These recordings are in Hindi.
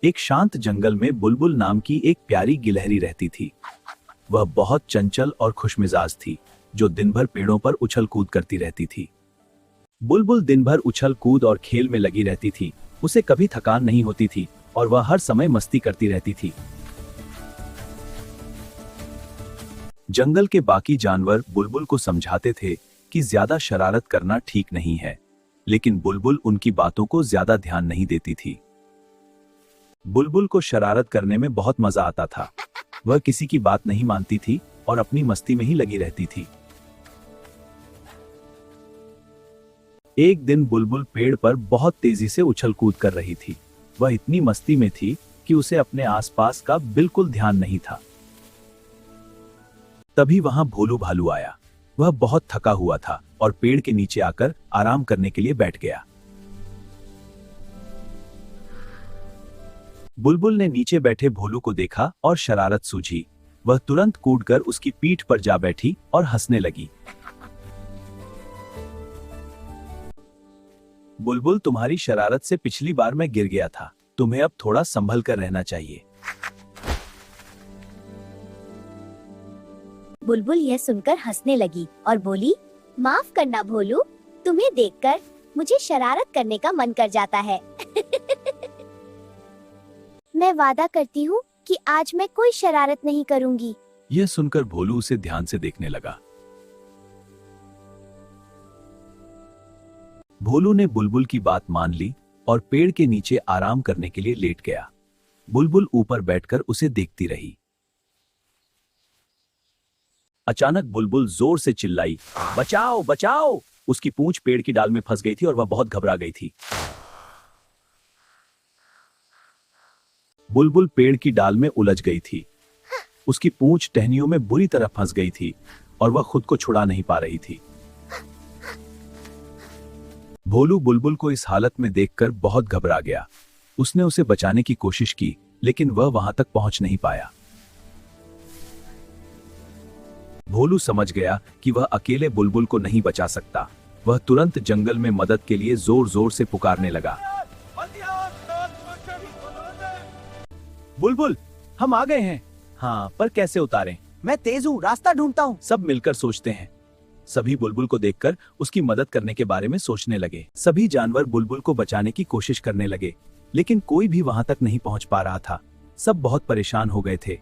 एक शांत जंगल में बुलबुल नाम की एक प्यारी गिलहरी रहती थी। वह बहुत चंचल और खुशमिजाज थी, जो दिन भर पेड़ों पर उछल कूद करती रहती थी। बुलबुल दिन भर उछल कूद और खेल में लगी रहती थी। उसे कभी थकान नहीं होती थी और वह हर समय मस्ती करती रहती थी। जंगल के बाकी जानवर बुलबुल को समझाते थे कि ज्यादा शरारत करना ठीक नहीं है, लेकिन बुलबुल उनकी बातों को ज्यादा ध्यान नहीं देती थी। बुलबुल को शरारत करने में बहुत मजा आता था। वह किसी की बात नहीं मानती थी और अपनी मस्ती में ही लगी रहती थी। एक दिन बुलबुल पेड़ पर बहुत तेजी से उछल कूद कर रही थी। वह इतनी मस्ती में थी कि उसे अपने आसपास का बिल्कुल ध्यान नहीं था। तभी वहां भोलू भालू आया। वह बहुत थका हुआ था और पेड़ के नीचे आकर आराम करने के लिए बैठ गया। बुलबुल ने नीचे बैठे भोलू को देखा और शरारत सूझी। वह तुरंत कूदकर उसकी पीठ पर जा बैठी और हंसने लगी। बुलबुल, तुम्हारी शरारत से पिछली बार मैं गिर गया था। तुम्हें अब थोड़ा संभल कर रहना चाहिए। बुलबुल यह सुनकर हंसने लगी और बोली, माफ करना भोलू, तुम्हें देखकर मुझे शरारत करने का मन कर जाता है। मैं वादा करती हूँ कि आज मैं कोई शरारत नहीं करूंगी। यह सुनकर भोलू उसे ध्यान से देखने लगा। भोलू ने बुलबुल की बात मान ली और पेड़ के नीचे आराम करने के लिए लेट गया। बुलबुल ऊपर बैठकर उसे देखती रही। अचानक बुलबुल जोर से चिल्लाई, बचाओ बचाओ! उसकी पूंछ पेड़ की डाल में फंस गई थी और वह बहुत घबरा गई थी। बुलबुल पेड़ की डाल में उलझ गई थी। उसकी पूंछ टहनियों में बुरी तरह फंस गई थी और वह खुद को छुड़ा नहीं पा रही थी। भोलू बुलबुल को इस हालत में देखकर बहुत घबरा गया। उसने उसे बचाने की कोशिश की, लेकिन वह वहां तक पहुंच नहीं पाया। भोलू समझ गया कि वह अकेले बुलबुल को नहीं बचा सकता। वह तुरंत जंगल में मदद के लिए जोर जोर से पुकारने लगा। बुलबुल, हम आ गए हैं। हाँ, पर कैसे उतारें? मैं तेज हूँ, रास्ता ढूंढता हूँ। सब मिलकर सोचते हैं। सभी बुलबुल को देखकर उसकी मदद करने के बारे में सोचने लगे। सभी जानवर बुलबुल को बचाने की कोशिश करने लगे, लेकिन कोई भी वहां तक नहीं पहुंच पा रहा था। सब बहुत परेशान हो गए थे।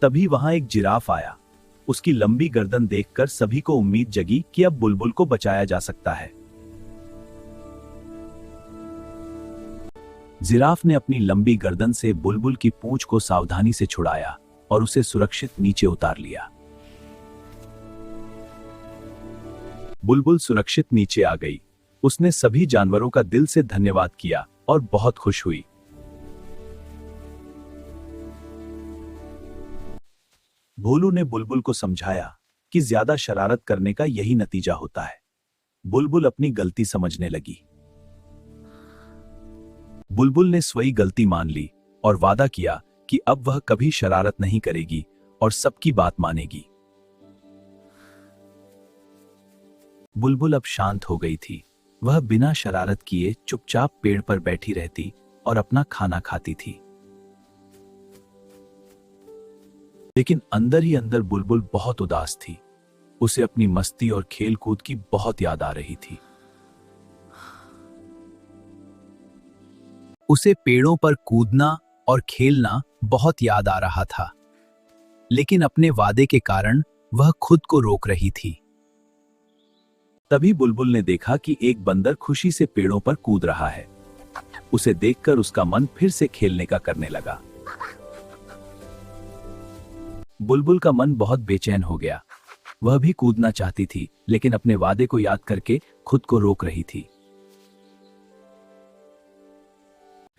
तभी वहां एक जिराफ आया। उसकी लंबी गर्दन देखकर सभी को उम्मीद जगी कि अब बुलबुल को बचाया जा सकता है। जिराफ ने अपनी लंबी गर्दन से बुलबुल की पूंछ को सावधानी से छुड़ाया और उसे सुरक्षित नीचे उतार लिया। बुलबुल सुरक्षित नीचे आ गई। उसने सभी जानवरों का दिल से धन्यवाद किया और बहुत खुश हुई। भोलू ने बुलबुल को समझाया कि ज्यादा शरारत करने का यही नतीजा होता है। बुलबुल अपनी गलती समझने लगी। बुलबुल ने स्वयं गलती मान ली और वादा किया कि अब वह कभी शरारत नहीं करेगी और सबकी बात मानेगी। बुलबुल अब शांत हो गई थी। वह बिना शरारत किए चुपचाप पेड़ पर बैठी रहती और अपना खाना खाती थी। लेकिन अंदर ही अंदर बुलबुल बहुत उदास थी। उसे अपनी मस्ती और खेल कूद की बहुत याद आ रही थी। उसे पेड़ों पर कूदना और खेलना बहुत याद आ रहा था, लेकिन अपने वादे के कारण वह खुद को रोक रही थी। तभी बुलबुल ने देखा कि एक बंदर खुशी से पेड़ों पर कूद रहा है। उसे देखकर उसका मन फिर से खेलने का करने लगा। बुलबुल का मन बहुत बेचैन हो गया। वह भी कूदना चाहती थी, लेकिन अपने वादे को याद करके खुद को रोक रही थी।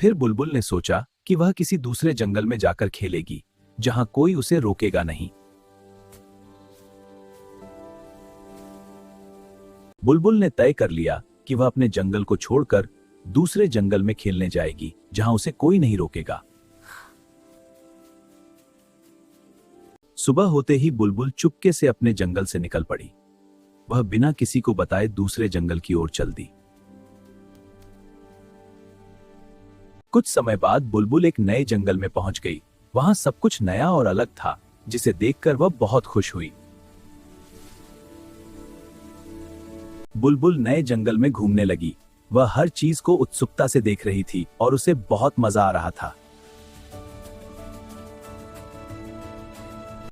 फिर बुलबुल ने सोचा कि वह किसी दूसरे जंगल में जाकर खेलेगी, जहां कोई उसे रोकेगा नहीं। बुलबुल ने तय कर लिया कि वह अपने जंगल को छोड़कर दूसरे जंगल में खेलने जाएगी, जहां उसे कोई नहीं रोकेगा। सुबह होते ही बुलबुल चुपके से अपने जंगल से निकल पड़ी। वह बिना किसी को बताए दूसरे जंगल की ओर चल दी। कुछ समय बाद बुलबुल एक नए जंगल में पहुंच गई। वहां सब कुछ नया और अलग था, जिसे देखकर वह बहुत खुश हुई। बुलबुल नए जंगल में घूमने लगी। वह हर चीज को उत्सुकता से देख रही थी और उसे बहुत मजा आ रहा था।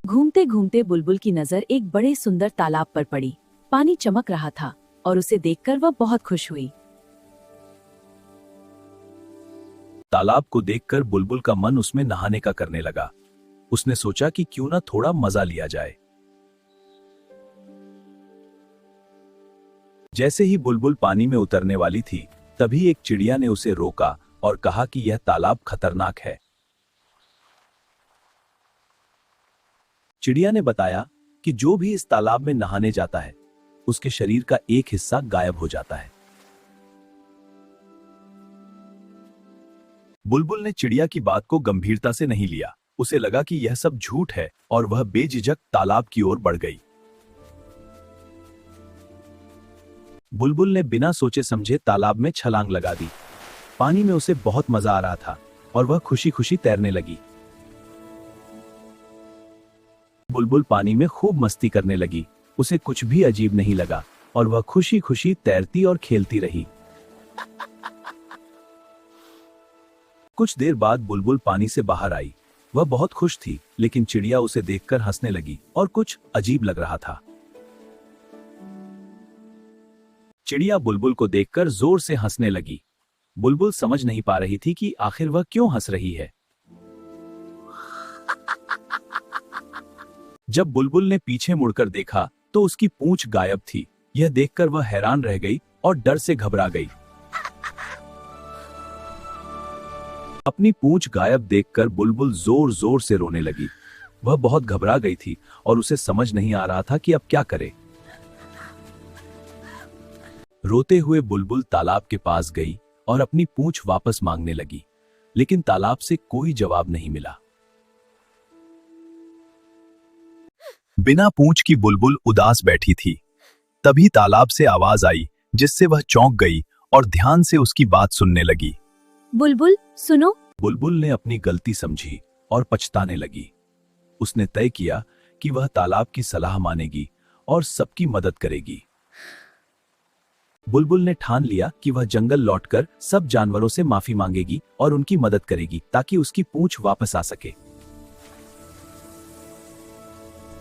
घूमते घूमते बुलबुल की नजर एक बड़े सुंदर तालाब पर पड़ी। पानी चमक रहा था और उसे देखकर वह बहुत खुश हुई। तालाब को देखकर बुलबुल का मन उसमें नहाने का करने लगा। उसने सोचा कि क्यों ना थोड़ा मजा लिया जाए। जैसे ही बुलबुल पानी में उतरने वाली थी, तभी एक चिड़िया ने उसे रोका और कहा कि यह तालाब खतरनाक है। चिड़िया ने बताया कि जो भी इस तालाब में नहाने जाता है, उसके शरीर का एक हिस्सा गायब हो जाता है। बुलबुल ने चिड़िया की बात को गंभीरता से नहीं लिया। उसे लगा कि यह सब झूठ है और वह बेझिझक तालाब की ओर बढ़ गई। बुलबुल ने बिना सोचे समझे तालाब में छलांग लगा दी। पानी में उसे बहुत मजा आ रहा था और वह खुशी खुशी तैरने लगी। बुलबुल पानी में खूब मस्ती करने लगी। उसे कुछ भी अजीब नहीं लगा और वह खुशी खुशी तैरती और खेलती रही। कुछ देर बाद बुलबुल पानी से बाहर आई। वह बहुत खुश थी, लेकिन चिड़िया उसे देखकर हंसने लगी और कुछ अजीब लग रहा था। चिड़िया बुलबुल को देखकर जोर से हंसने लगी। बुलबुल समझ नहीं पा रही थी कि आखिर वह क्यों हंस रही है। जब बुलबुल ने पीछे मुड़कर देखा तो उसकी पूंछ गायब थी। यह देखकर वह हैरान रह गई और डर से घबरा गई। अपनी पूंछ गायब देखकर बुलबुल जोर जोर से रोने लगी। वह बहुत घबरा गई थी और उसे समझ नहीं आ रहा था कि अब क्या करे। रोते हुए बुलबुल तालाब के पास गई और अपनी पूंछ वापस मांगने लगी, लेकिन तालाब से कोई जवाब नहीं मिला। बिना पूंछ की बुलबुल उदास बैठी थी। तभी तालाब से आवाज आई, जिससे वह चौंक गई और ध्यान से उसकी बात सुनने लगी। बुलबुल सुनो। बुलबुल ने अपनी गलती समझी और पछताने लगी। उसने तय किया कि वह तालाब की सलाह मानेगी और सबकी मदद करेगी। बुलबुल ने ठान लिया कि वह जंगल लौटकर सब जानवरों से माफी मांगेगी और उनकी मदद करेगी ताकि उसकी पूंछ वापस आ सके।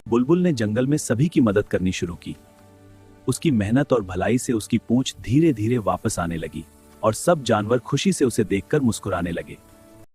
बुलबुल ने जंगल में सभी की मदद करनी शुरू की। उसकी मेहनत और भलाई से उसकी पूंछ धीरे धीरे वापस आने लगी और सब जानवर खुशी से उसे देखकर मुस्कुराने लगे।